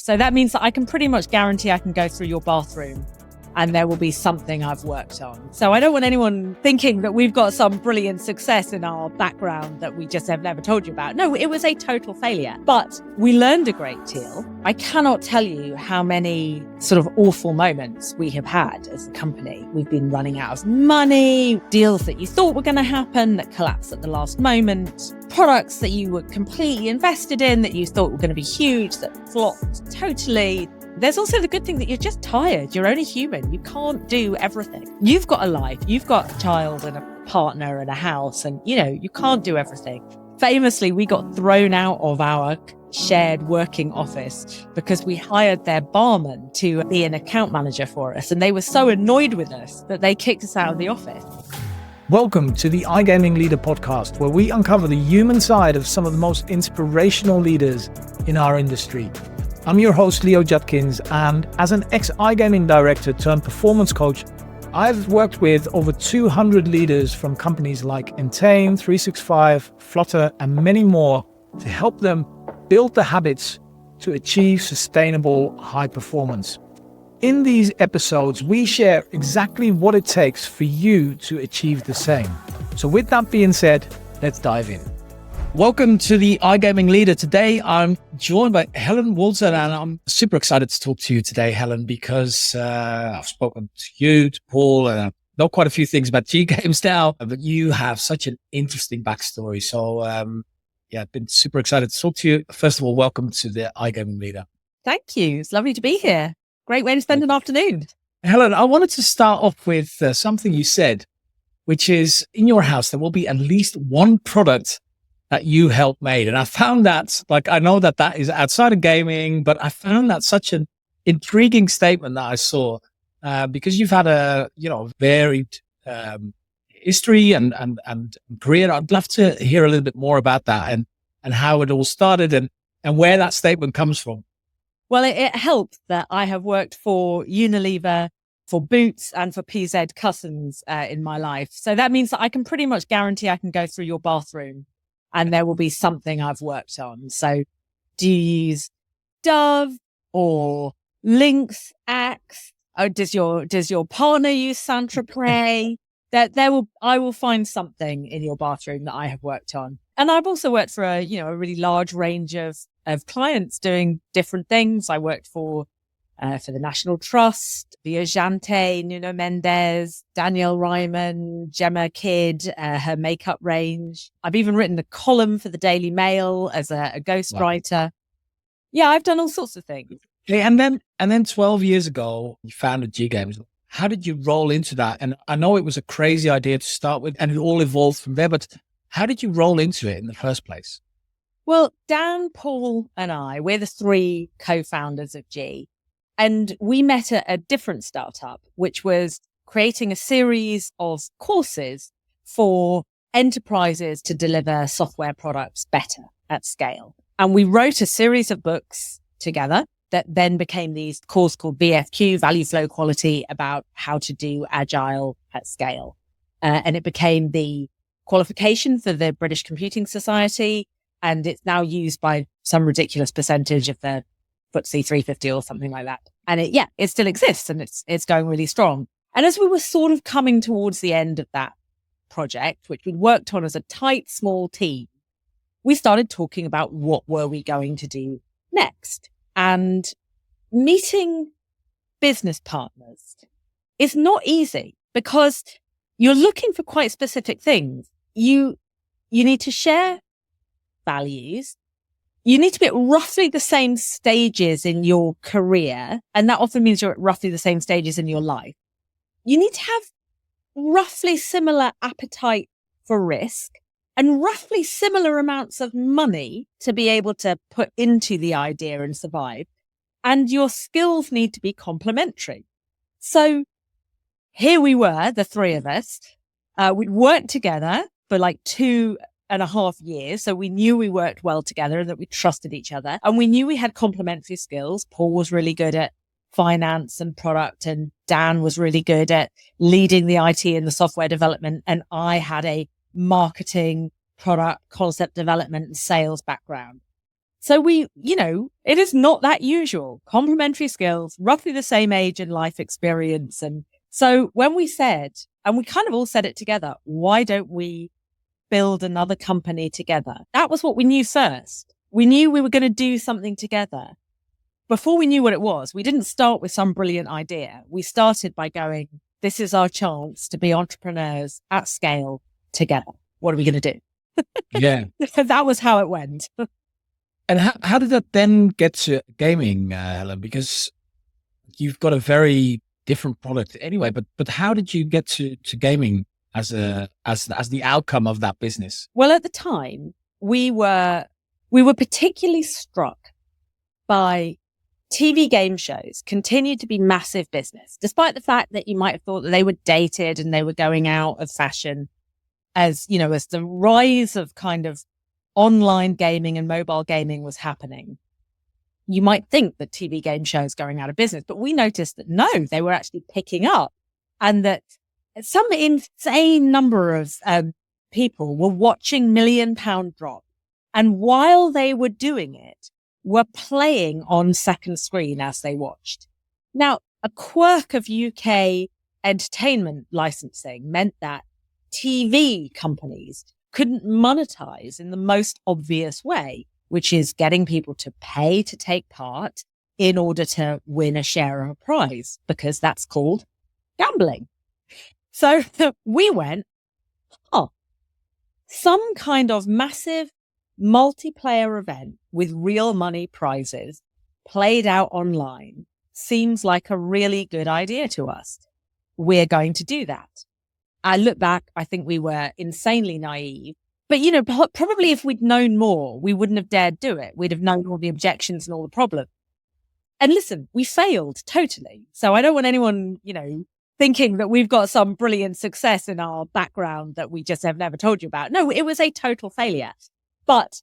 So that means that I can pretty much guarantee I can go through your bathroom and there will be something I've worked on. So I don't want anyone thinking that we've got some brilliant success in our background that we just have never told you about. No, it was a total failure, but we learned a great deal. I cannot tell you how many sort of awful moments we have had as a company. We've been running out of money, deals that you thought were going to happen that collapsed at the last moment, products that you were completely invested in that you thought were going to be huge that flopped totally. There's also the good thing that you're just tired. You're only human. You can't do everything. You've got a life. You've got a child and a partner and a house and, you can't do everything. Famously, we got thrown out of our shared working office because we hired their barman to be an account manager for us. And they were so annoyed with us that they kicked us out of the office. Welcome to the iGaming Leader podcast, where we uncover the human side of some of the most inspirational leaders in our industry. I'm your host, Leo Judkins, and as an ex-iGaming director turned performance coach, I've worked with over 200 leaders from companies like Entain, 365, Flutter, and many more to help them build the habits to achieve sustainable high performance. In these episodes, we share exactly what it takes for you to achieve the same. So with that being said, let's dive in. Welcome to the iGaming Leader. Today, I'm joined by Helen Walton, and I'm super excited to talk to you today, Helen, because I've spoken to you, to Paul, and I know quite a few things about G Games now, but you have such an interesting backstory. So, I've been super excited to talk to you. First of all, welcome to the iGaming Leader. Thank you. It's lovely to be here. Great way to spend an afternoon. Helen, I wanted to start off with something you said, which is in your house, there will be at least one product that you helped made. And I found that, I know that is outside of gaming, but I found that such an intriguing statement that I saw, because you've had a, varied, history and career. I'd love to hear a little bit more about that and how it all started and where that statement comes from. Well, it helped that I have worked for Unilever, for Boots, and for PZ Cussons in my life. So that means that I can pretty much guarantee I can go through your bathroom and there will be something I've worked on. So do you use Dove or Lynx Axe? Or does your partner use Saint-Tropez? I will find something in your bathroom that I have worked on. And I've also worked for a really large range of clients doing different things. I worked for the National Trust, Viajante, Nuno Mendes, Danielle Ryman, Gemma Kidd, her makeup range. I've even written a column for the Daily Mail as a ghostwriter. Wow. Yeah, I've done all sorts of things. Okay, and then 12 years ago, you founded G Games. How did you roll into that? And I know it was a crazy idea to start with, and it all evolved from there, but how did you roll into it in the first place? Well, Dan, Paul, and I, we're the three co-founders of G. And we met at a different startup, which was creating a series of courses for enterprises to deliver software products better at scale. And we wrote a series of books together that then became these courses called VFQ, Value Flow Quality, about how to do agile at scale. And it became the qualification for the British Computing Society. And it's now used by some ridiculous percentage of the FTSE 350 or something like that. And it still exists and it's going really strong. And as we were sort of coming towards the end of that project, which we worked on as a tight, small team, we started talking about what were we going to do next. And meeting business partners is not easy because you're looking for quite specific things. You need to share values. You need to be at roughly the same stages in your career. And that often means you're at roughly the same stages in your life. You need to have roughly similar appetite for risk and roughly similar amounts of money to be able to put into the idea and survive. And your skills need to be complementary. So here we were, the three of us. We'd worked together for 2.5 years. So we knew we worked well together and that we trusted each other. And we knew we had complementary skills. Paul was really good at finance and product, and Dan was really good at leading the IT and the software development. And I had a marketing, product, concept development and sales background. So it is not that usual. Complementary skills, roughly the same age and life experience. And so when we said, and we kind of all said it together, why don't we build another company together? That was what we knew first. We knew we were going to do something together. Before we knew what it was, we didn't start with some brilliant idea. We started by going, this is our chance to be entrepreneurs at scale together. What are we going to do? Yeah. That was how it went. And how did that then get to gaming, Helen? Because you've got a very different product anyway, but how did you get to gaming as the outcome of that business? Well, at the time, we were particularly struck by TV game shows continued to be massive business, despite the fact that you might have thought that they were dated and they were going out of fashion as the rise of kind of online gaming and mobile gaming was happening. You might think that TV game shows going out of business, but we noticed that no, they were actually picking up, and that some insane number of people were watching £1 million drop. And while they were doing it, were playing on second screen as they watched. Now, a quirk of UK entertainment licensing meant that TV companies couldn't monetize in the most obvious way, which is getting people to pay to take part in order to win a share of a prize, because that's called gambling. So we went, some kind of massive multiplayer event with real money prizes played out online seems like a really good idea to us. We're going to do that. I look back, I think we were insanely naive, but probably if we'd known more, we wouldn't have dared do it. We'd have known all the objections and all the problems. And listen, we failed totally. So I don't want anyone, thinking that we've got some brilliant success in our background that we just have never told you about. No, it was a total failure. But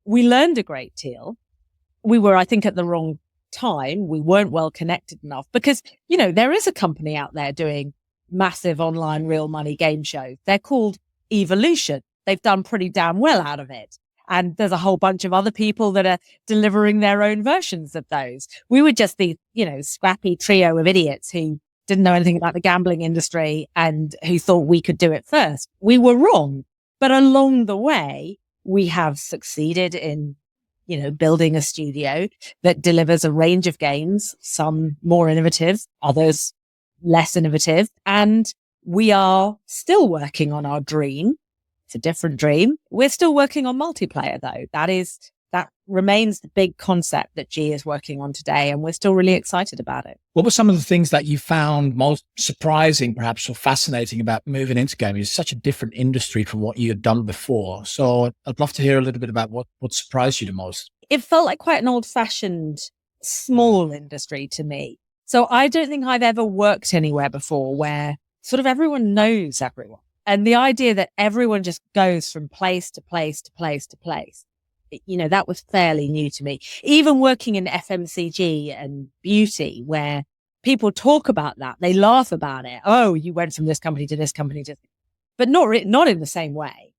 we learned a great deal. We were, I think, at the wrong time. We weren't well connected enough because, there is a company out there doing massive online real money game shows. They're called Evolution. They've done pretty damn well out of it. And there's a whole bunch of other people that are delivering their own versions of those. We were just the, scrappy trio of idiots who didn't know anything about the gambling industry and who thought we could do it first. We were wrong. But along the way, we have succeeded in, building a studio that delivers a range of games, some more innovative, others less innovative. And we are still working on our dream. It's a different dream. We're still working on multiplayer, though. That remains the big concept that G is working on today. And we're still really excited about it. What were some of the things that you found most surprising, perhaps, or fascinating about moving into gaming? It's such a different industry from what you had done before. So I'd love to hear a little bit about what surprised you the most. It felt like quite an old-fashioned, small industry to me. So I don't think I've ever worked anywhere before where sort of everyone knows everyone. And the idea that everyone just goes from place to place to place to place, that was fairly new to me. Even working in FMCG and beauty, where people talk about that, they laugh about it. Oh, you went from this company to this company, but not in the same way.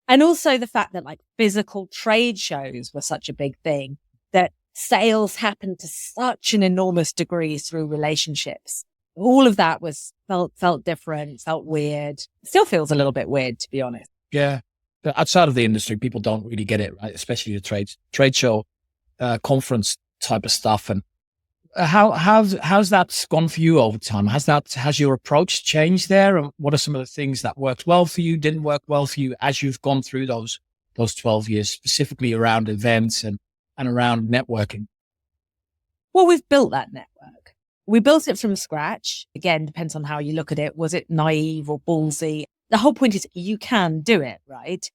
And also the fact that physical trade shows were such a big thing, that sales happened to such an enormous degree through relationships. All of that felt different, felt weird. Still feels a little bit weird, to be honest. Yeah. But outside of the industry, people don't really get it, right? Especially the trade show, conference type of stuff. And how's that gone for you over time? Has your approach changed there? And what are some of the things that worked well for you, didn't work well for you as you've gone through those 12 years, specifically around events and around networking? Well, we've built that network. We built it from scratch. Again, depends on how you look at it. Was it naive or ballsy? The whole point is you can do it, right?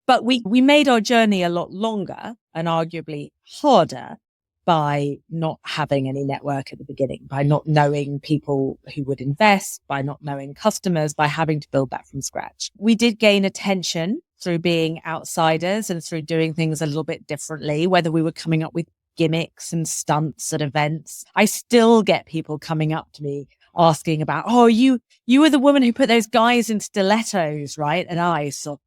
But we made our journey a lot longer and arguably harder by not having any network at the beginning, by not knowing people who would invest, by not knowing customers, by having to build that from scratch. We did gain attention through being outsiders and through doing things a little bit differently, whether we were coming up with gimmicks and stunts at events. I still get people coming up to me asking about, oh, you were the woman who put those guys in stilettos, right? And I thought,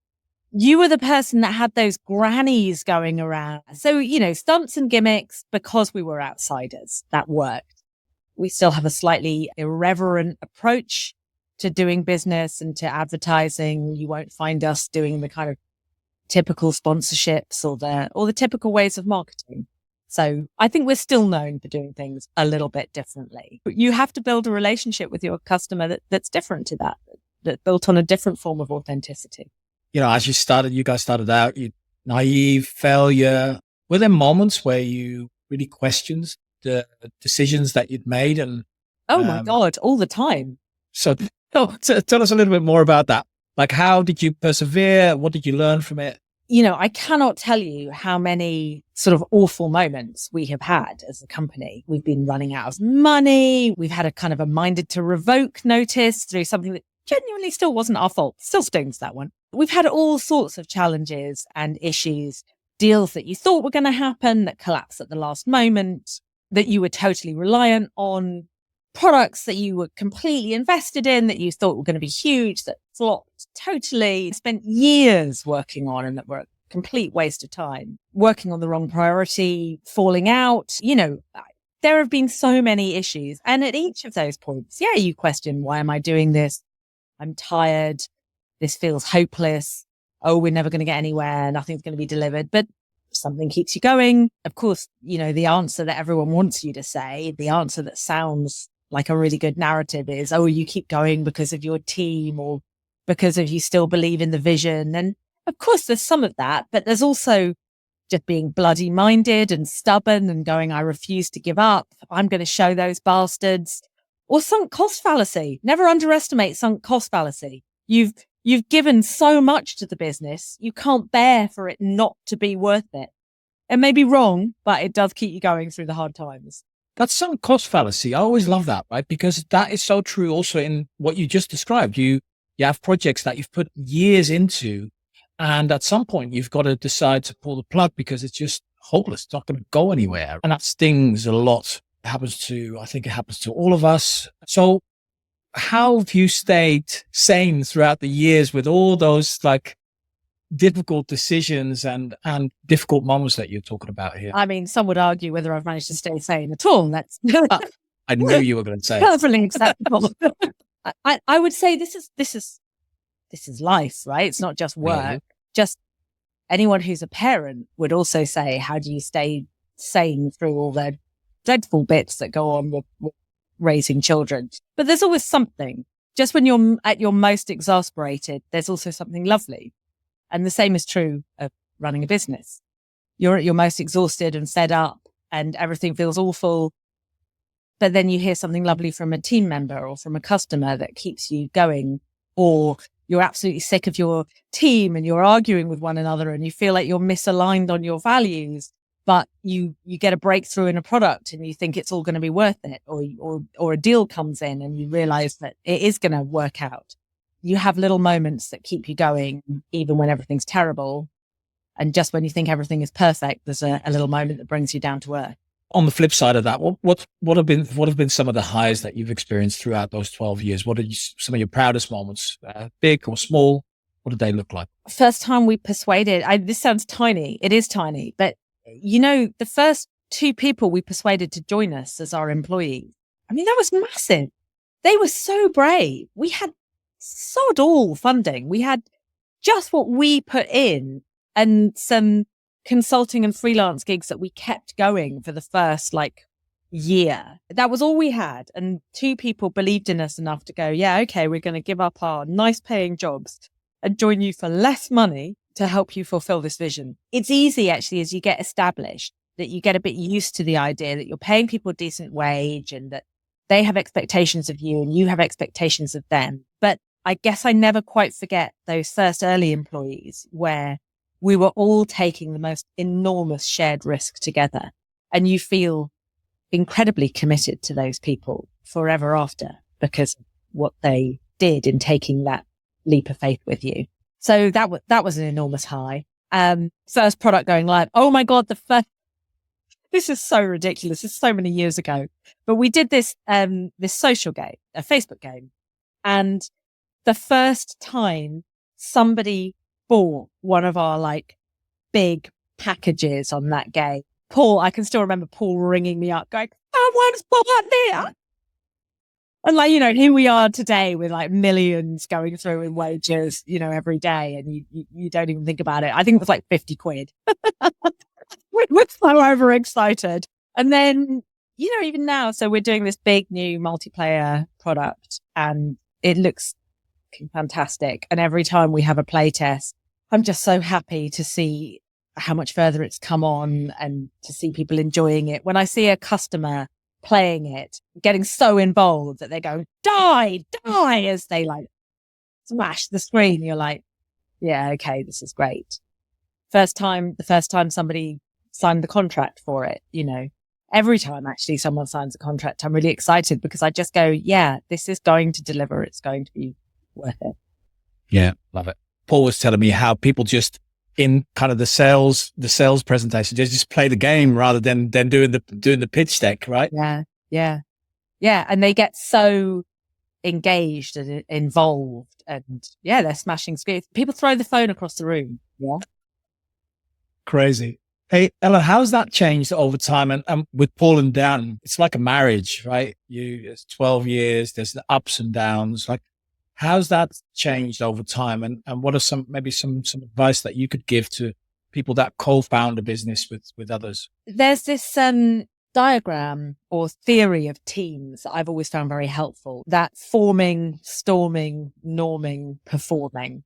You were the person that had those grannies going around. So, stunts and gimmicks, because we were outsiders, that worked. We still have a slightly irreverent approach to doing business and to advertising. You won't find us doing the kind of typical sponsorships or the typical ways of marketing. So I think we're still known for doing things a little bit differently. But you have to build a relationship with your customer that's different to that's built on a different form of authenticity. As you guys started out, naive, failure. Were there moments where you really questioned the decisions that you'd made? And oh my God, all the time. So tell us a little bit more about that. Like, how did you persevere? What did you learn from it? I cannot tell you how many sort of awful moments we have had as a company. We've been running out of money. We've had a kind of a minded to revoke notice through something that genuinely still wasn't our fault. Still stings, that one. We've had all sorts of challenges and issues, deals that you thought were going to happen that collapsed at the last moment, that you were totally reliant on, products that you were completely invested in that you thought were going to be huge that flopped totally, spent years working on and that were a complete waste of time, working on the wrong priority, falling out. There have been so many issues. And at each of those points, you question, why am I doing this? I'm tired. This feels hopeless. Oh, we're never going to get anywhere. Nothing's going to be delivered. But something keeps you going. Of course, the answer that everyone wants you to say, the answer that sounds like a really good narrative is, oh, you keep going because of your team or because of you still believe in the vision. And of course, there's some of that, but there's also just being bloody minded and stubborn and going, I refuse to give up. I'm going to show those bastards. Or sunk cost fallacy. Never underestimate sunk cost fallacy. You've given so much to the business, you can't bear for it not to be worth it. It may be wrong, but it does keep you going through the hard times. That sunk cost fallacy. I always love that, right? Because that is so true also in what you just described. You have projects that you've put years into, and at some point you've got to decide to pull the plug because it's just hopeless. It's not going to go anywhere. And that stings a lot. I think it happens to all of us. So how have you stayed sane throughout the years with all those difficult decisions and difficult moments that you're talking about here? I mean, some would argue whether I've managed to stay sane at all. That's I knew you were going to say perfectly acceptable. I would say this is life, right? It's not just work. Yeah. Just anyone who's a parent would also say, how do you stay sane through all the dreadful bits that go on with raising children? But there's always something. Just when you're at your most exasperated, there's also something lovely. And the same is true of running a business. You're at your most exhausted and fed up and everything feels awful. But then you hear something lovely from a team member or from a customer that keeps you going, or you're absolutely sick of your team and you're arguing with one another and you feel like you're misaligned on your values, but you get a breakthrough in a product and you think it's all going to be worth it, or a deal comes in and you realize that it is going to work out. You have little moments that keep you going, even when everything's terrible. And just when you think everything is perfect, there's a little moment that brings you down to earth. On the flip side of that, what have been some of the highs that you've experienced throughout those 12 years? What are some of your proudest moments, big or small? What did they look like? First time we persuaded, this sounds tiny. It is tiny, but the first 2 people we persuaded to join us as our employees, I mean, that was massive. They were so brave. We had sod all funding. We had just what we put in and some consulting and freelance gigs that we kept going for the first year. That was all we had. And 2 people believed in us enough to go, yeah, okay, we're going to give up our nice paying jobs and join you for less money to help you fulfill this vision. It's easy actually, as you get established, that you get a bit used to the idea that you're paying people a decent wage and that they have expectations of you and you have expectations of them. But I guess I never quite forget those first early employees where we were all taking the most enormous shared risk together. And you feel incredibly committed to those people forever after because of what they did in taking that leap of faith with you. So that was an enormous high. First product going live. Oh my God, this is so ridiculous. It's so many years ago, but we did this social game, a Facebook game. And the first time somebody bought one of our like big packages on that game. Paul, I can still remember Paul ringing me up going, someone's bought this. And like, here we are today with like millions going through in wages, every day. And you don't even think about it. I think it was like 50 quid. We're so overexcited. And then, even now, so we're doing this big new multiplayer product and it looks fantastic. And every time we have a play test, I'm just so happy to see how much further it's come on and to see people enjoying it. When I see a customer playing it, getting so involved that they're going, die, as they like smash the screen, you're like, yeah, okay, this is great. The first time somebody signed the contract for it, every time actually someone signs a contract, I'm really excited because I just go, yeah, this is going to deliver. It's going to be worth it. Yeah, love it. Paul was telling me how people just in kind of the sales presentation, just play the game rather than doing the pitch deck, right? Yeah. And they get so engaged and involved, and they're smashing screens. People throw the phone across the room. Yeah, crazy. Hey, Ella, how's that changed over time? And with Paul and Dan, it's like a marriage, right? It's 12 years. There's the ups and downs. Like, how's that changed over time? And what are some advice that you could give to people that co-found a business with others? There's this diagram or theory of teams that I've always found very helpful. That forming, storming, norming, performing.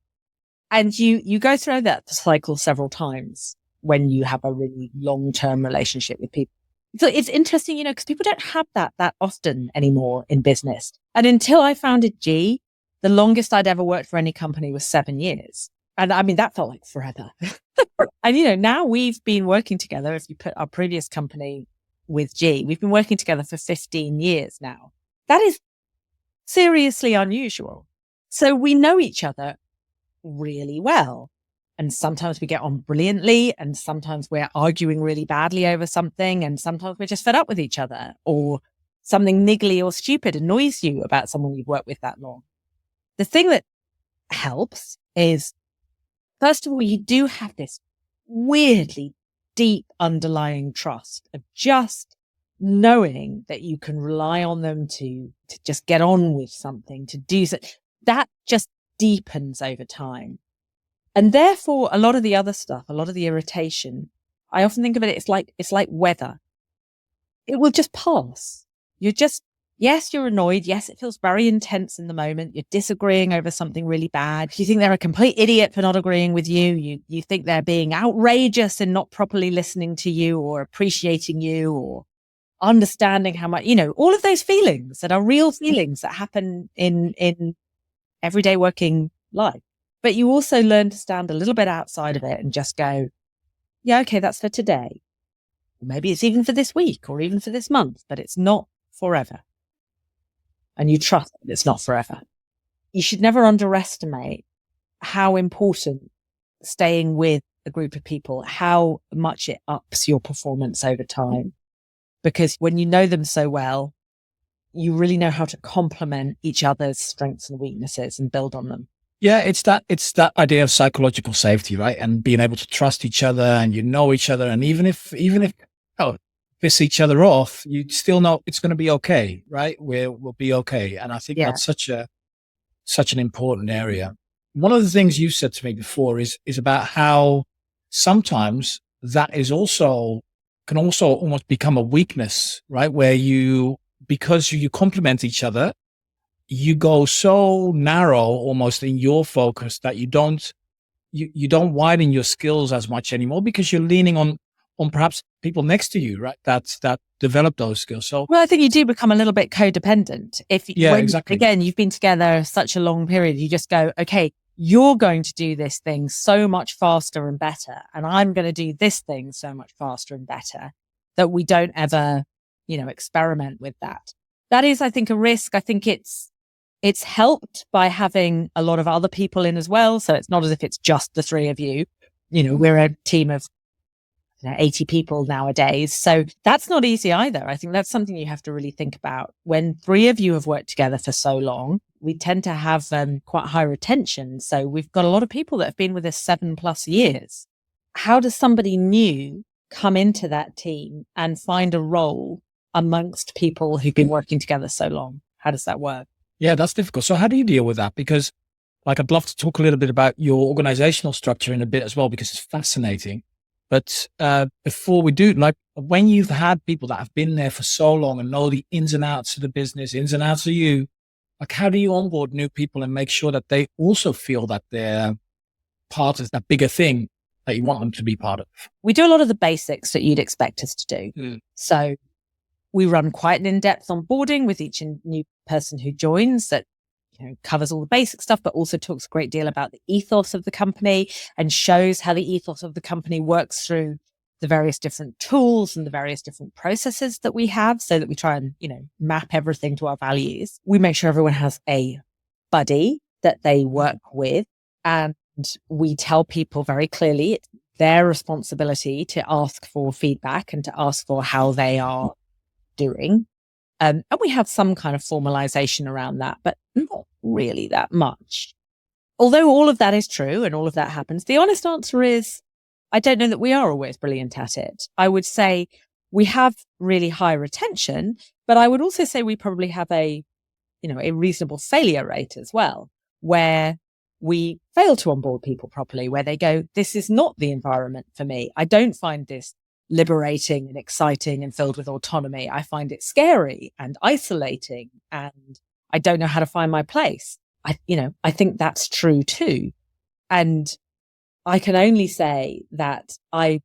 And you go through that cycle several times when you have a really long-term relationship with people. So it's interesting, because people don't have that often anymore in business. And until I founded G, the longest I'd ever worked for any company was 7 years. And I mean, that felt like forever. And, now we've been working together. If you put our previous company with G, we've been working together for 15 years now. That is seriously unusual. So we know each other really well. And sometimes we get on brilliantly, and sometimes we're arguing really badly over something, and sometimes we're just fed up with each other, or something niggly or stupid annoys you about someone you've worked with that long. The thing that helps is, first of all, you do have this weirdly deep underlying trust of just knowing that you can rely on them to just get on with something, to do so. That just deepens over time. And therefore, a lot of the other stuff, a lot of the irritation, I often think of it, it's like weather. It will just pass. Yes, you're annoyed. Yes, it feels very intense in the moment. You're disagreeing over something really bad. You think they're a complete idiot for not agreeing with you. You think they're being outrageous and not properly listening to you or appreciating you or understanding how much, all of those feelings that are real feelings that happen in everyday working life. But you also learn to stand a little bit outside of it and just go, yeah, okay, that's for today. Maybe it's even for this week or even for this month, but it's not forever. And you trust that it's not forever. You should never underestimate how important staying with a group of people, how much it ups your performance over time. Because when you know them so well, you really know how to complement each other's strengths and weaknesses and build on them. Yeah, it's that idea of psychological safety, right? And being able to trust each other, and each other, and even if piss each other off, you still know it's going to be okay, right? We'll be okay. And I think that's such an important area. One of the things you said to me before is about how sometimes that can also almost become a weakness, right? Where because you complement each other, you go so narrow almost in your focus that you don't widen your skills as much anymore because you're leaning on perhaps people next to you, right? That develop those skills. So, well, I think you do become a little bit codependent. Exactly. Again, you've been together such a long period, you just go, okay, you're going to do this thing so much faster and better, and I'm going to do this thing so much faster and better, that we don't ever, experiment with that. That is, I think, a risk. I think it's helped by having a lot of other people in as well. So it's not as if it's just the three of you. We're a team of 80 people nowadays. So that's not easy either. I think that's something you have to really think about. When 3 of you have worked together for so long, we tend to have quite high retention. So we've got a lot of people that have been with us 7+ years. How does somebody new come into that team and find a role amongst people who've been working together so long? How does that work? Yeah, that's difficult. So how do you deal with that? Because I'd love to talk a little bit about your organizational structure in a bit as well, because it's fascinating. But before we do, when you've had people that have been there for so long and know the ins and outs of the business, ins and outs of you, how do you onboard new people and make sure that they also feel that they're part of that bigger thing that you want them to be part of? We do a lot of the basics that you'd expect us to do. So we run quite an in-depth onboarding with each new person who joins that covers all the basic stuff, but also talks a great deal about the ethos of the company and shows how the ethos of the company works through the various different tools and the various different processes that we have, so that we try and, map everything to our values. We make sure everyone has a buddy that they work with, and we tell people very clearly it's their responsibility to ask for feedback and to ask for how they are doing. And we have some kind of formalization around that, but not really that much. Although all of that is true and all of that happens, the honest answer is, I don't know that we are always brilliant at it. I would say we have really high retention, but I would also say we probably have a reasonable failure rate as well, where we fail to onboard people properly, where they go, this is not the environment for me. I don't find this liberating and exciting and filled with autonomy. I find it scary and isolating, and I don't know how to find my place. I think that's true too. And I can only say that I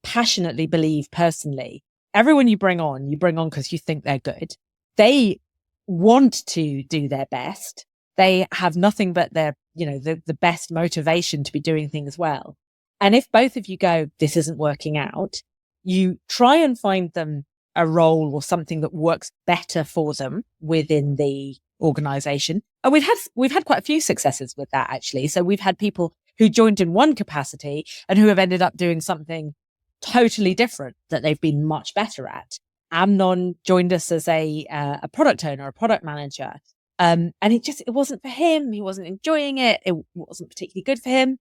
passionately believe personally, everyone you bring on because you think they're good. They want to do their best. They have nothing but their, the best motivation to be doing things well. And if both of you go, this isn't working out, you try and find them a role or something that works better for them within the organization. And we've had quite a few successes with that, actually. So we've had people who joined in one capacity and who have ended up doing something totally different that they've been much better at. Amnon joined us as a product owner, a product manager. And it wasn't for him. He wasn't enjoying it. It wasn't particularly good for him.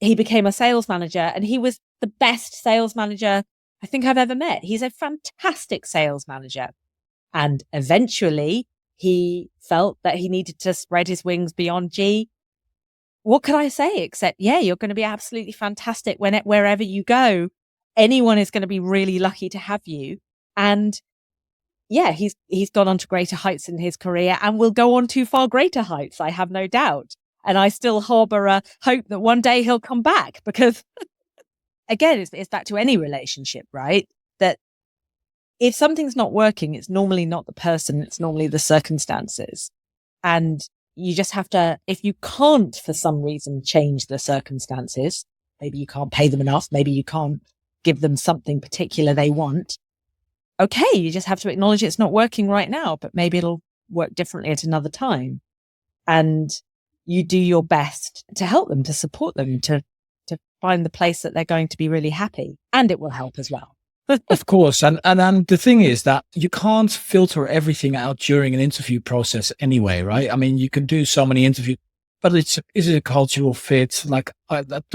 He became a sales manager, and he was the best sales manager I think I've ever met. He's a fantastic sales manager. And eventually he felt that he needed to spread his wings beyond G. What could I say except, you're going to be absolutely fantastic wherever you go. Anyone is going to be really lucky to have you. And he's gone on to greater heights in his career and will go on to far greater heights, I have no doubt. And I still harbor a hope that one day he'll come back, because again, it's back to any relationship, right? That if something's not working, it's normally not the person, it's normally the circumstances. And you just have to, if you can't for some reason change the circumstances, maybe you can't pay them enough, maybe you can't give them something particular they want. Okay, you just have to acknowledge it's not working right now, but maybe it'll work differently at another time. And you do your best to help them, to support them, to find the place that they're going to be really happy. And it will help as well. Of course. And the thing is that you can't filter everything out during an interview process anyway, right? I mean, you can do so many interviews, but is it a cultural fit?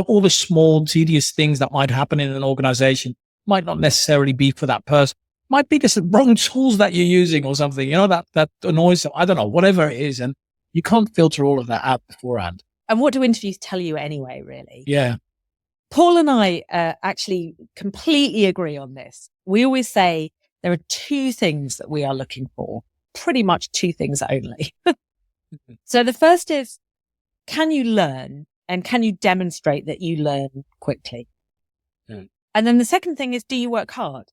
All the small, tedious things that might happen in an organization might not necessarily be for that person. Might be just the wrong tools that you're using or something, that annoys them. I don't know, whatever it is. And you can't filter all of that out beforehand. And what do interviews tell you anyway, really? Yeah. Paul and I actually completely agree on this. We always say there are 2 things that we are looking for, pretty much 2 things only. So the first is, can you learn, and can you demonstrate that you learn quickly? And then the second thing is, do you work hard?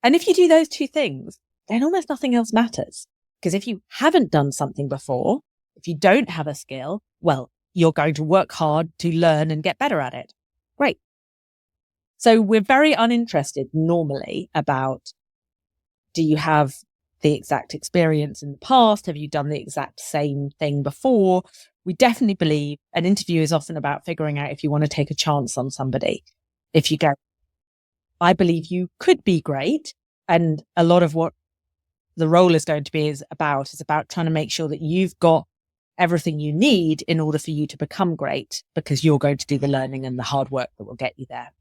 And if you do those 2 things, then almost nothing else matters. Because if you haven't done something before, if you don't have a skill, well, you're going to work hard to learn and get better at it. Great. So we're very uninterested normally about, do you have the exact experience in the past? Have you done the exact same thing before? We definitely believe an interview is often about figuring out if you want to take a chance on somebody. If you go, I believe you could be great. And a lot of what the role is going to be is about trying to make sure that you've got everything you need in order for you to become great, because you're going to do the learning and the hard work that will get you there.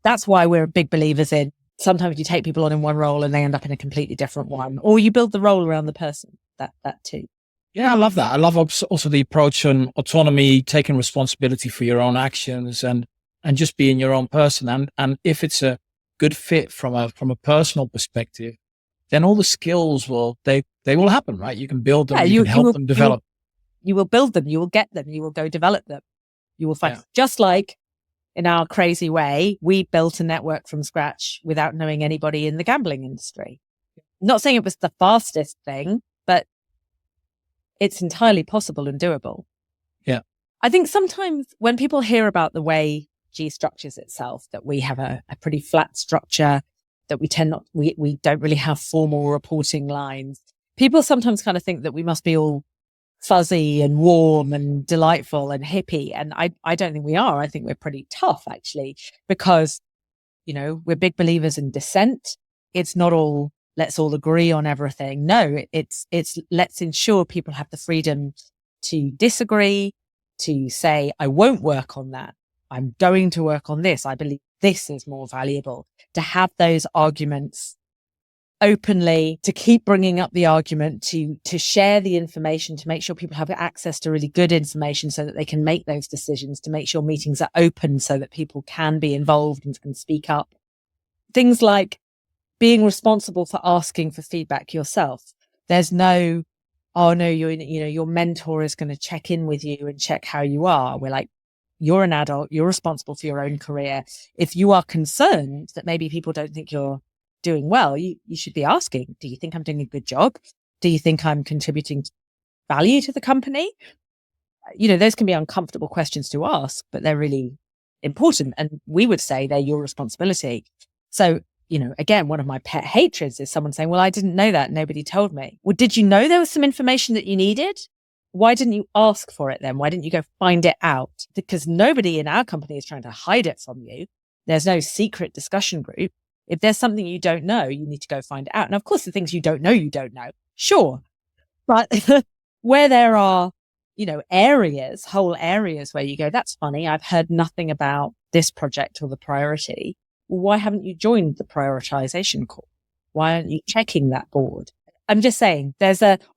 That's why we're big believers in sometimes you take people on in one role and they end up in a completely different one, or you build the role around the person. That too. Yeah, I love that. I love also the approach on autonomy, taking responsibility for your own actions and just being your own person. And if it's a good fit from a personal perspective, then all the skills they will happen, right? You can build them, you can help them develop. You will build them, you will get them, you will go develop them. You will find, just like in our crazy way, we built a network from scratch without knowing anybody in the gambling industry. Not saying it was the fastest thing, but it's entirely possible and doable. Yeah. I think sometimes when people hear about the way G structures itself, that we have a pretty flat structure, that we don't really have formal reporting lines. People sometimes kind of think that we must be all fuzzy and warm and delightful and hippie. And I don't think we are. I think we're pretty tough, actually, because, we're big believers in dissent. It's not all, let's all agree on everything. No, it's let's ensure people have the freedom to disagree, to say, I won't work on that. I'm going to work on this. I believe this is more valuable. To have those arguments openly, to keep bringing up the argument, to share the information, to make sure people have access to really good information so that they can make those decisions, to make sure meetings are open so that people can be involved and can speak up. Things like being responsible for asking for feedback yourself. There's no, oh no, your mentor is going to check in with you and check how you are. We're like, you're an adult, you're responsible for your own career. If you are concerned that maybe people don't think you're doing well, you should be asking, do you think I'm doing a good job? Do you think I'm contributing value to the company? Those can be uncomfortable questions to ask, but they're really important. And we would say they're your responsibility. So, again, one of my pet hatreds is someone saying, well, I didn't know that. Nobody told me. Well, did you know there was some information that you needed? Why didn't you ask for it then? Why didn't you go find it out? Because nobody in our company is trying to hide it from you. There's no secret discussion group. If there's something you don't know, you need to go find it out. And of course, the things you don't know. Sure. But where there are, whole areas where you go, that's funny. I've heard nothing about this project or the priority. Well, why haven't you joined the prioritization call? Why aren't you checking that board? I'm just saying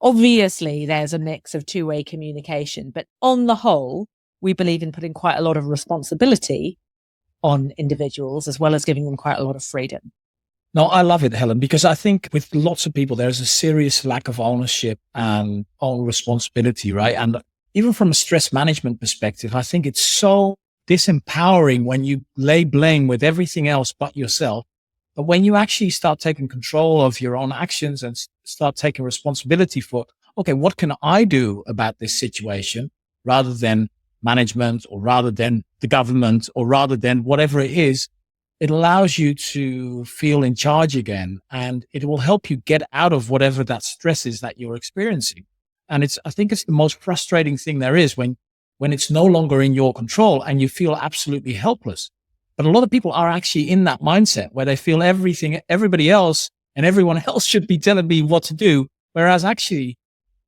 obviously there's a mix of two-way communication, but on the whole, we believe in putting quite a lot of responsibility on individuals as well as giving them quite a lot of freedom. No, I love it, Helen, because I think with lots of people, there's a serious lack of ownership and own responsibility, right? And even from a stress management perspective, I think it's so disempowering when you lay blame with everything else but yourself. But when you actually start taking control of your own actions and start taking responsibility for, okay, what can I do about this situation rather than management or rather than the government or rather than whatever it is, it allows you to feel in charge again, and it will help you get out of whatever that stress is that you're experiencing. And I think it's the most frustrating thing there is when it's no longer in your control and you feel absolutely helpless. But a lot of people are actually in that mindset where they feel everybody else and everyone else should be telling me what to do. Whereas actually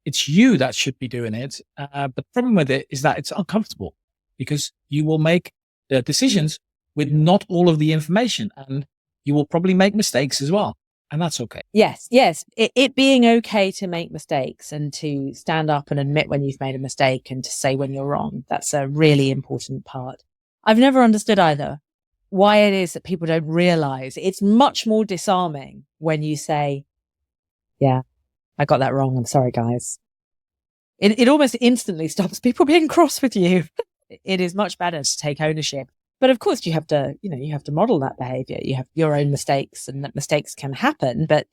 it's you that should be doing it. But the problem with it is that it's uncomfortable because you will make decisions with not all of the information and you will probably make mistakes as well. And that's okay. Yes. It being okay to make mistakes and to stand up and admit when you've made a mistake and to say when you're wrong. That's a really important part. I've never understood either why it is that people don't realize it's much more disarming when you say, yeah, I got that wrong. I'm sorry, guys. It almost instantly stops people being cross with you. It is much better to take ownership. But of course you have to model that behavior. You have your own mistakes and that mistakes can happen. But,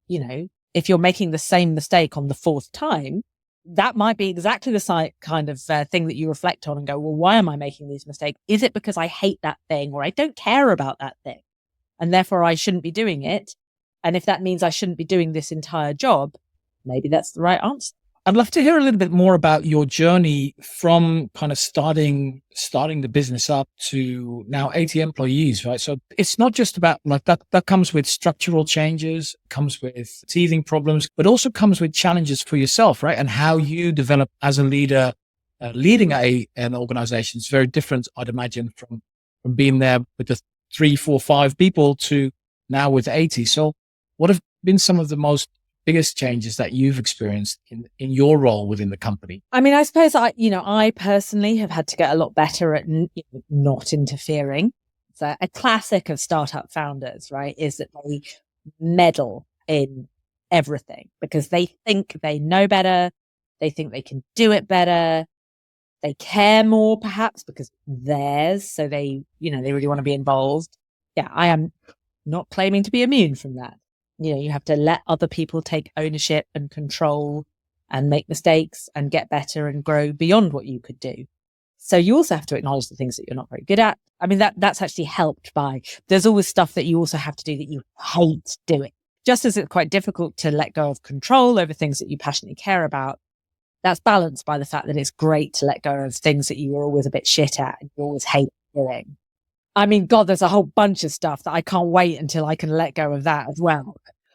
if you're making the same mistake on the fourth time, that might be exactly the kind of thing that you reflect on and go, well, why am I making these mistakes? Is it because I hate that thing or I don't care about that thing and therefore I shouldn't be doing it? And if that means I shouldn't be doing this entire job, maybe that's the right answer. I'd love to hear a little bit more about your journey from kind of starting the business up to now 80 employees, right? So it's not just about like that comes with structural changes, comes with teething problems, but also comes with challenges for yourself, right? And how you develop as a leader, leading an organization is very different, I'd imagine, from being there with the 3, 4, 5 people to now with 80. So what have been some of the biggest changes that you've experienced in your role within the company? I mean, I suppose I personally have had to get a lot better at not interfering. So a classic of startup founders, right, is that they meddle in everything because they think they know better. They think they can do it better. They care more perhaps because theirs. So they really want to be involved. Yeah, I am not claiming to be immune from that. You have to let other people take ownership and control and make mistakes and get better and grow beyond what you could do. So you also have to acknowledge the things that you're not very good at. I mean, that's actually helped by, there's always stuff that you also have to do that you hate doing. Just as it's quite difficult to let go of control over things that you passionately care about, that's balanced by the fact that it's great to let go of things that you were always a bit shit at and you always hate doing. I mean, God, there's a whole bunch of stuff that I can't wait until I can let go of that as well.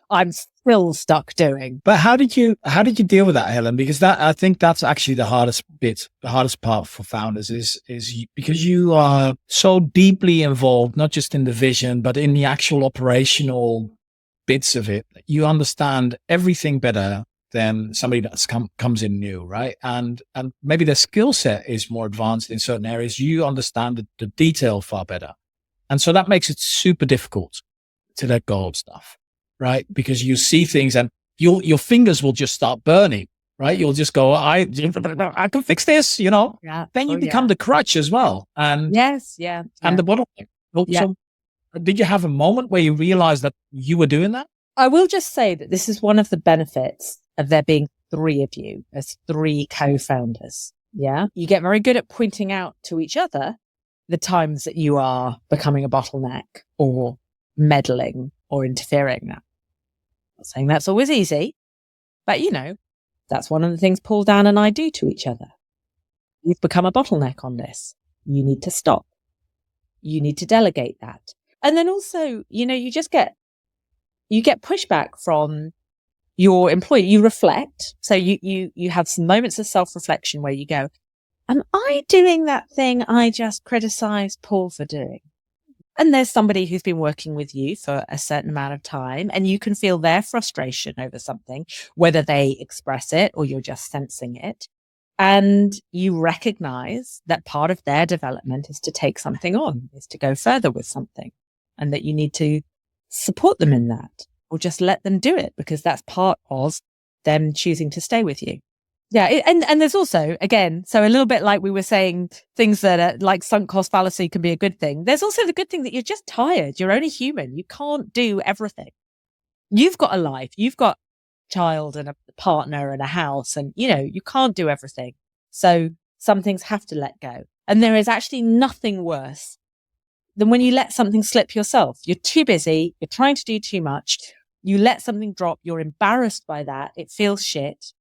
I'm still stuck doing. But how did you deal with that, Helen? Because I think that's actually the hardest bit, the hardest part for founders is because you are so deeply involved, not just in the vision, but in the actual operational bits of it. You understand everything better than somebody that's comes in new, right? And maybe their skill set is more advanced in certain areas. You understand the detail far better. And so that makes it super difficult to let go of stuff, right? Because you see things and your fingers will just start burning, right? You'll just go, I can fix this, Yeah. Then you become the crutch as well. And yes, yeah. And the bottleneck. So did you have a moment where you realized that you were doing that? I will just say that this is one of the benefits of there being 3 of you as 3 co-founders. Yeah. You get very good at pointing out to each other the times that you are becoming a bottleneck or meddling or interfering. Now, I'm not saying that's always easy, but that's one of the things Paul, Dan and I do to each other. You've become a bottleneck on this. You need to stop. You need to delegate that. And then also, you just get pushback from your employee. You reflect. So you have some moments of self-reflection where you go, am I doing that thing I just criticized Paul for doing? And there's somebody who's been working with you for a certain amount of time and you can feel their frustration over something, whether they express it or you're just sensing it. And you recognize that part of their development is to take something on, is to go further with something, and that you need to support them in that or just let them do it because that's part of them choosing to stay with you. Yeah. And there's also, again, so a little bit like we were saying, things that are like sunk cost fallacy can be a good thing. There's also the good thing that you're just tired. You're only human. You can't do everything. You've got a life. You've got a child and a partner and a house and, you can't do everything. So some things have to let go. And there is actually nothing worse than when you let something slip yourself. You're too busy. You're trying to do too much. You let something drop. You're embarrassed by that. It feels shit.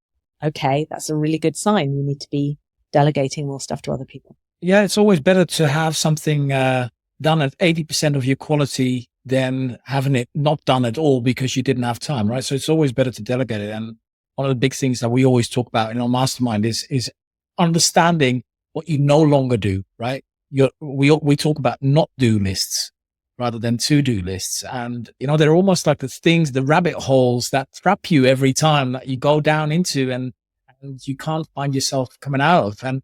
Okay, that's a really good sign. You need to be delegating more stuff to other people. Yeah, it's always better to have something done at 80% of your quality than having it not done at all because you didn't have time, right? So it's always better to delegate it. And one of the big things that we always talk about in our mastermind is understanding what you no longer do, right? We talk about not do lists rather than to-do lists. And, they're almost like the rabbit holes that trap you every time that you go down into and you can't find yourself coming out of. And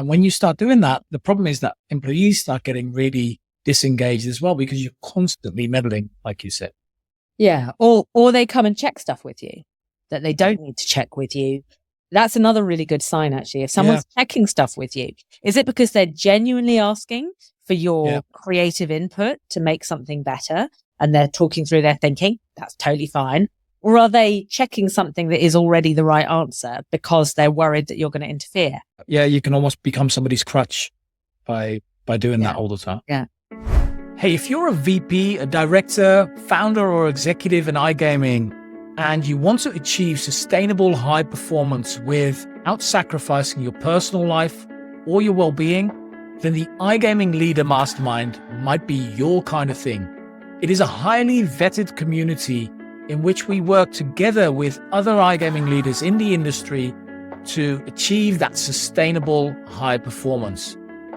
when you start doing that, the problem is that employees start getting really disengaged as well because you're constantly meddling, like you said. Yeah. Or they come and check stuff with you that they don't need to check with you. That's another really good sign, actually. If someone's checking stuff with you, is it because they're genuinely asking for your creative input to make something better and they're talking through their thinking? That's totally fine. Or are they checking something that is already the right answer because they're worried that you're going to interfere? Yeah, you can almost become somebody's crutch by doing that all the time. Yeah. Hey, if you're a VP, a director, founder, or executive in iGaming, and you want to achieve sustainable high performance without sacrificing your personal life or your well-being, then the iGaming Leader Mastermind might be your kind of thing. It is a highly vetted community in which we work together with other iGaming leaders in the industry to achieve that sustainable high performance.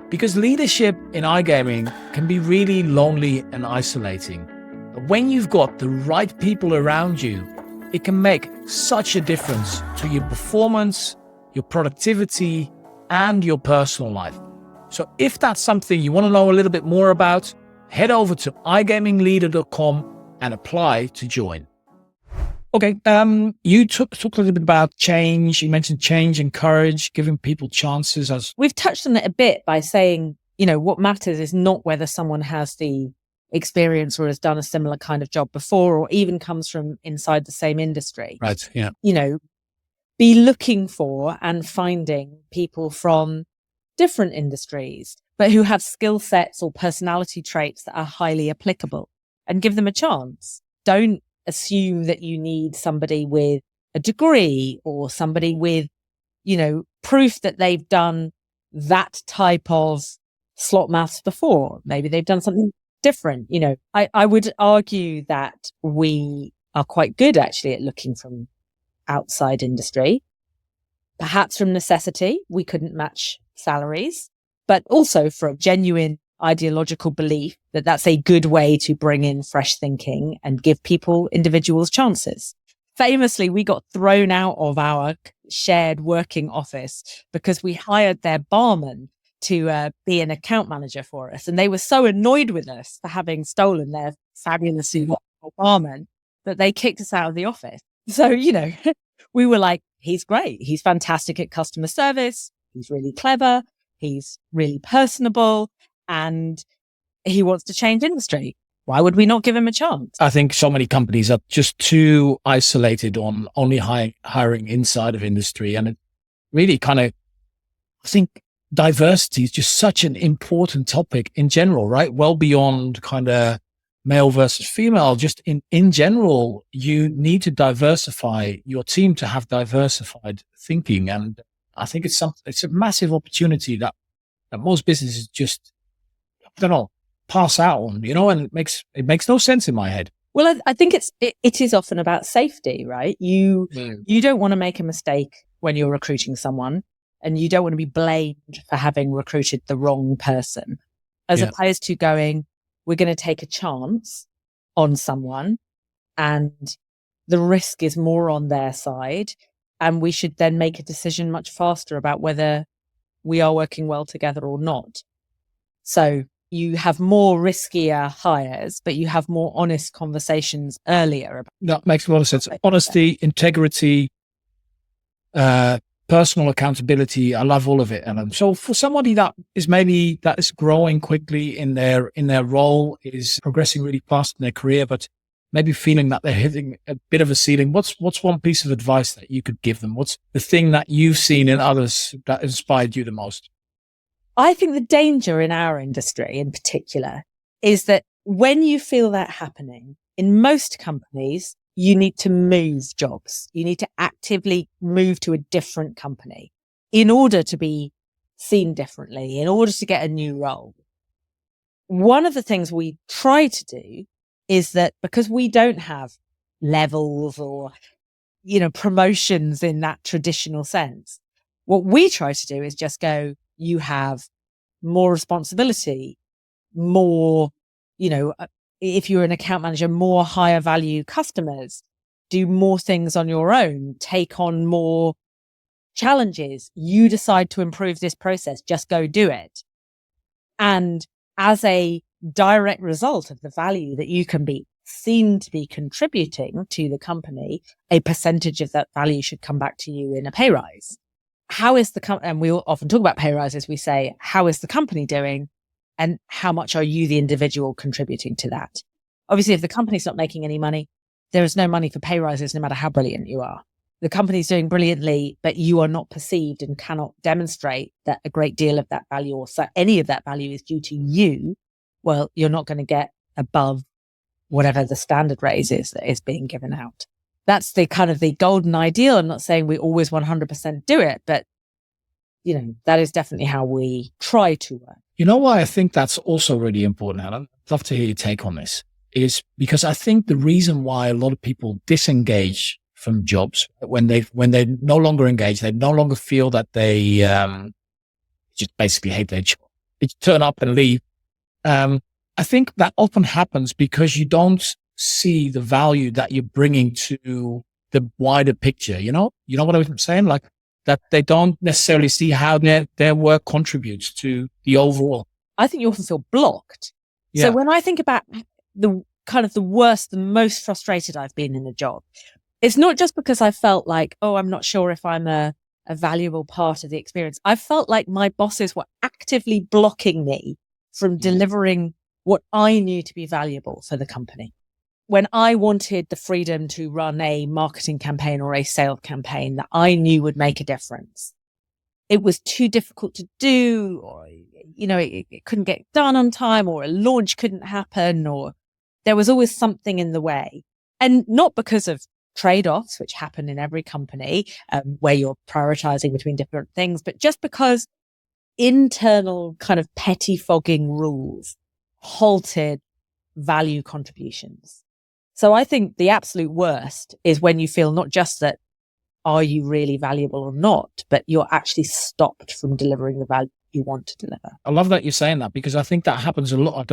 Because leadership in iGaming can be really lonely and isolating. But when you've got the right people around you, it can make such a difference to your performance, your productivity, and your personal life. So if that's something you want to know a little bit more about, head over to igamingleader.com and apply to join. Okay, you talked a little bit about change. You mentioned change and courage, giving people chances. We've touched on it a bit by saying, what matters is not whether someone has the experience or has done a similar kind of job before, or even comes from inside the same industry. Right, yeah. Be looking for and finding people from different industries, but who have skill sets or personality traits that are highly applicable, and give them a chance. Don't assume that you need somebody with a degree or somebody with, proof that they've done that type of slot maths before. Maybe they've done something different. I would argue that we are quite good actually at looking from outside industry, perhaps from necessity. We couldn't match salaries, but also for a genuine ideological belief that that's a good way to bring in fresh thinking and give individuals chances. Famously, we got thrown out of our shared working office because we hired their barman to be an account manager for us. And they were so annoyed with us for having stolen their fabulously wonderful barman that they kicked us out of the office. So, we were like, he's great. He's fantastic at customer service. He's really clever. He's really personable. And he wants to change industry. Why would we not give him a chance? I think so many companies are just too isolated on only hiring inside of industry. And it really I think diversity is just such an important topic in general, right? Well beyond kind of male versus female. Just in general, you need to diversify your team to have diversified thinking. And I think it's a massive opportunity that most businesses just, pass out on, and it makes no sense in my head. Well, I think it is often about safety, right? You don't want to make a mistake when you're recruiting someone, and you don't want to be blamed for having recruited the wrong person, as opposed to going, we're going to take a chance on someone and the risk is more on their side. And we should then make a decision much faster about whether we are working well together or not. So you have more riskier hires, but you have more honest conversations earlier. That makes a lot of sense. Honesty, integrity, personal accountability. I love all of it. And so for somebody that is growing quickly in their role, is progressing really fast in their career, but maybe feeling that they're hitting a bit of a ceiling, what's one piece of advice that you could give them? What's the thing that you've seen in others that inspired you the most? I think the danger in our industry in particular is that when you feel that happening, in most companies, you need to move jobs. You need to actively move to a different company in order to be seen differently, in order to get a new role. One of the things we try to do is that because we don't have levels or, promotions in that traditional sense, what we try to do is just go, you have more responsibility, more, if you're an account manager, more higher value customers, do more things on your own, take on more challenges. You decide to improve this process, just go do it. And as a direct result of the value that you can be seen to be contributing to the company, a percentage of that value should come back to you in a pay rise. How is the company, and we often talk about pay rises, we say, how is the company doing? And how much are you, the individual, contributing to that? Obviously, if the company's not making any money, there is no money for pay rises, no matter how brilliant you are. The company's doing brilliantly, but you are not perceived and cannot demonstrate that a great deal of that value or any of that value is due to you. Well, you're not going to get above whatever the standard raise is that is being given out. that's the kind of the golden ideal. I'm not saying we always 100% do it, but that is definitely how we try to work. You know why I think that's also really important, Helen? I'd love to hear your take on this, is because I think the reason why a lot of people disengage from jobs when they no longer engage, they no longer feel that they just basically hate their job. They turn up and leave. I think that often happens because you don't see the value that you're bringing to the wider picture. You know what I'm saying? Like that they don't necessarily see how their work contributes to the overall. I think you often feel blocked. Yeah. So when I think about the kind of the worst, the most frustrated I've been in a job, it's not just because I felt like, oh, I'm not sure if I'm a valuable part of the experience. I felt like my bosses were actively blocking me from delivering what I knew to be valuable for the company. When I wanted the freedom to run a marketing campaign or a sales campaign that I knew would make a difference, it was too difficult to do, or, it couldn't get done on time, or a launch couldn't happen, or there was always something in the way. And not because of trade-offs, which happen in every company, where you're prioritizing between different things, but just because internal kind of pettifogging rules halted value contributions. So I think the absolute worst is when you feel not just that are you really valuable or not, but you're actually stopped from delivering the value you want to deliver. I love that you're saying that, because I think that happens a lot.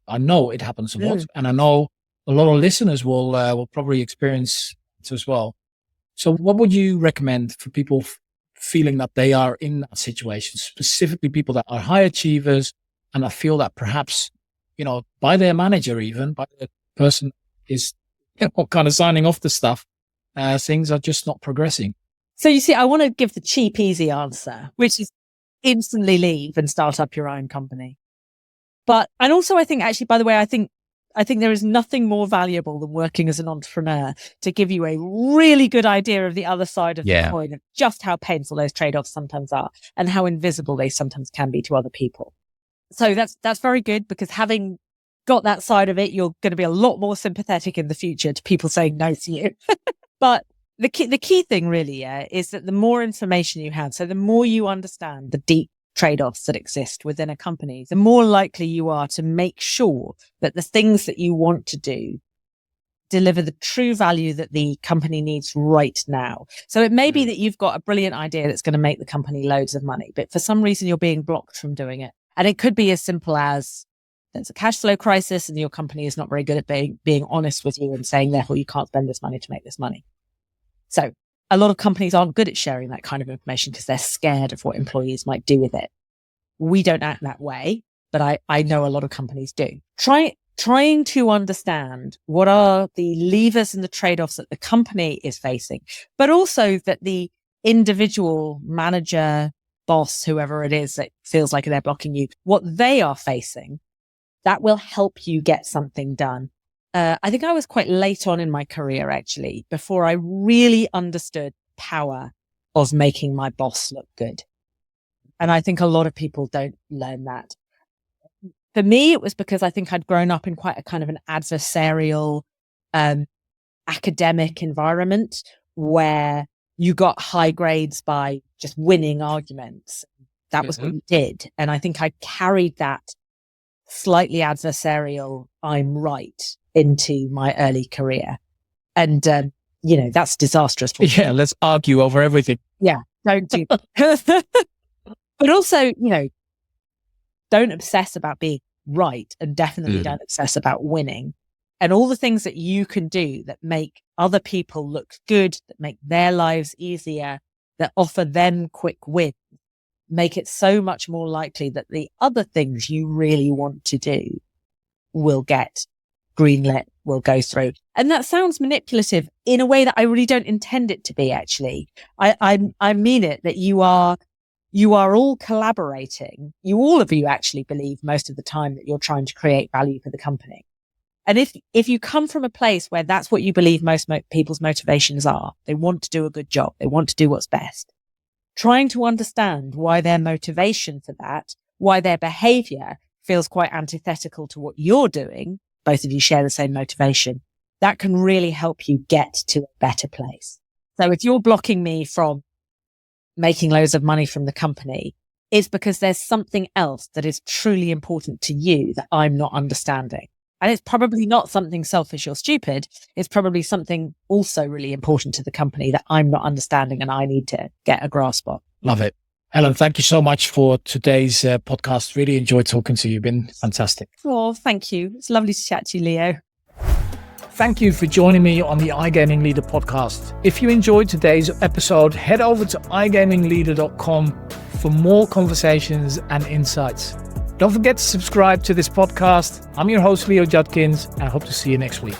I know it happens a lot, and I know a lot of listeners will probably experience it as well. So what would you recommend for people feeling that they are in that situation, specifically people that are high achievers and I feel that perhaps, by their manager, even by the person is kind of signing off the stuff, things are just not progressing? So you see, I want to give the cheap, easy answer, which is instantly leave and start up your own company. And also I think actually, by the way, I think there is nothing more valuable than working as an entrepreneur to give you a really good idea of the other side of the coin, of just how painful those trade-offs sometimes are and how invisible they sometimes can be to other people. So that's very good, because having got that side of it, you're going to be a lot more sympathetic in the future to people saying no to you. But the key thing really, is that the more information you have, so the more you understand the deep trade-offs that exist within a company, the more likely you are to make sure that the things that you want to do deliver the true value that the company needs right now. So it may be that you've got a brilliant idea that's going to make the company loads of money, but for some reason you're being blocked from doing it. And it could be as simple as there's a cash flow crisis and your company is not very good at being honest with you and saying, therefore, you can't spend this money to make this money. So a lot of companies aren't good at sharing that kind of information because they're scared of what employees might do with it. We don't act that way, but I know a lot of companies do. Trying to understand what are the levers and the trade-offs that the company is facing, but also that the individual manager, boss, whoever it is that feels like they're blocking you, what they are facing, that will help you get something done. I think I was quite late on in my career, actually, before I really understood the power of making my boss look good. And I think a lot of people don't learn that. For me, it was because I think I'd grown up in quite a kind of an adversarial, academic environment where you got high grades by just winning arguments. That was what you did. And I think I carried that slightly adversarial, I'm right, into my early career. And, that's disastrous. Yeah, let's argue over everything. Yeah, don't do that. But also, don't obsess about being right, and definitely don't obsess about winning. And all the things that you can do that make other people look good, that make their lives easier, that offer them quick wins, make it so much more likely that the other things you really want to do will get greenlit, will go through. And that sounds manipulative in a way that I really don't intend it to be, actually. I mean it, that you are all collaborating. All of you actually believe most of the time that you're trying to create value for the company. And if you come from a place where that's what you believe most people's motivations are, they want to do a good job, they want to do what's best, trying to understand why their motivation for that, why their behavior feels quite antithetical to what you're doing, both of you share the same motivation, that can really help you get to a better place. So if you're blocking me from making loads of money from the company, it's because there's something else that is truly important to you that I'm not understanding. And it's probably not something selfish or stupid. It's probably something also really important to the company that I'm not understanding and I need to get a grasp of. Love it. Helen, thank you so much for today's podcast. Really enjoyed talking to you. You've been fantastic. Oh, thank you. It's lovely to chat to you, Leo. Thank you for joining me on the iGaming Leader podcast. If you enjoyed today's episode, head over to igamingleader.com for more conversations and insights. Don't forget to subscribe to this podcast. I'm your host, Leo Judkins, and I hope to see you next week.